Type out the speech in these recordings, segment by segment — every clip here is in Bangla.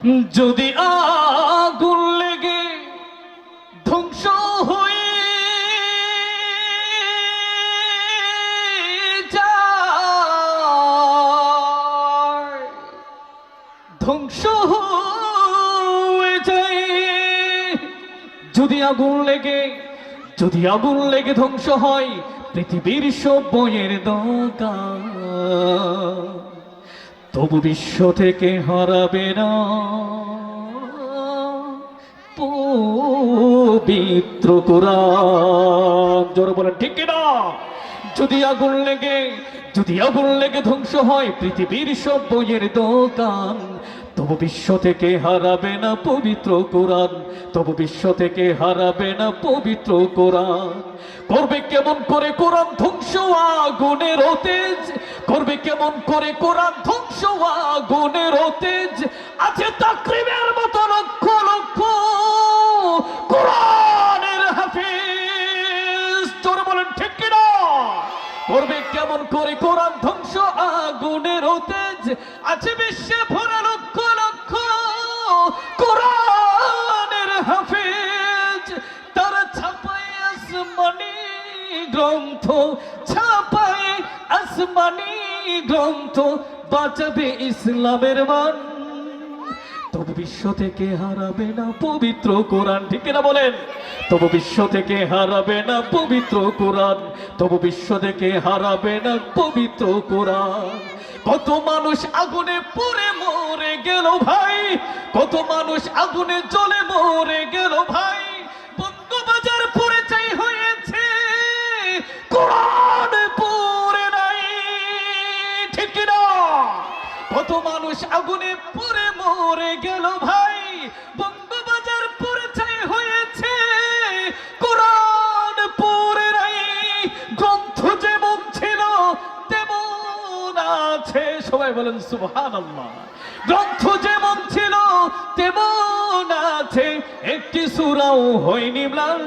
যদি আগুন লেগে ধ্বংস হয়ে যায়, ধ্বংস হয়ে যায়, যদি আগুন লেগে ধ্বংস হয় পৃথিবীর সব বইয়ের দোকান, তবু বিশ্ব থেকে হারাবে না পবিত্র কোরআন। জোরে বলেন ঠিক কিনা? যদি আগুন লেগে ধ্বংস হয় পৃথিবীর সব বইয়ের দোকান, তবু বিশ্ব থেকে হারাবে না পবিত্র কোরআন, তবু বিশ্ব থেকে হারাবে না পবিত্র কোরআন। করবে কেমন করে কোরআন ধ্বংস আগুনের তেজ, করবে কেমন করে কোরআন ধ্বংস আগুনের তেজ। আছে তাকরিবের মতো লক্ষ লক্ষ কোরআনের হাফেজ। জোরে বলেন ঠিক কিনা? করবে কেমন করে কোরআন ধ্বংস আগুনের তেজ। আছে বিশ্বে ভরা লক্ষ লক্ষ কোরআনের হাফেজ। তারা ছাপায় আসমানি গ্রন্থ, ছাপায় আসমানি গ্রন্থ, বাঁচাবে ইসলামের মান, তবু বিশ্ব থেকে হারাবে না পবিত্র কোরআন। ঠিক কিনা বলেন? তবু বিশ্ব থেকে হারাবে না পবিত্র কোরআন, তবু বিশ্ব থেকে হারাবে না পবিত্র কোরআন। কত মানুষ আগুনে পুড়ে মরে গেল ভাই, কত মানুষ আগুনে জ্বলে মরে গেল ভাই। বঙ্গবাজার পুড়ে চাই হয়েছে, কোরআন পুড়ে নাই। ঠিক কিনা? কত মানুষ আগুনে পুড়ে মরে গেল ভাই, বঙ্গবাজার পুড়ে ছাই হয়েছে, কোরআন পুড়ে নাই। গ্রন্থ যেমন ছিল তেমন আছে, সবাই বলেন সুবহানাল্লাহ। গ্রন্থ যেমন ছিল তেমন আছে, একটি সূরাও হয়নি ম্লান,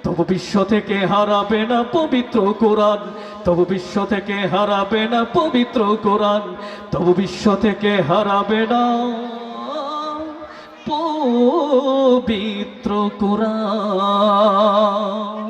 তবু বিশ্ব থেকে হারাবে না পবিত্র কোরআন, তবু বিশ্ব থেকে হারাবে না পবিত্র কোরআন, তবু বিশ্ব থেকে হারাবে না পবিত্র কোরআন।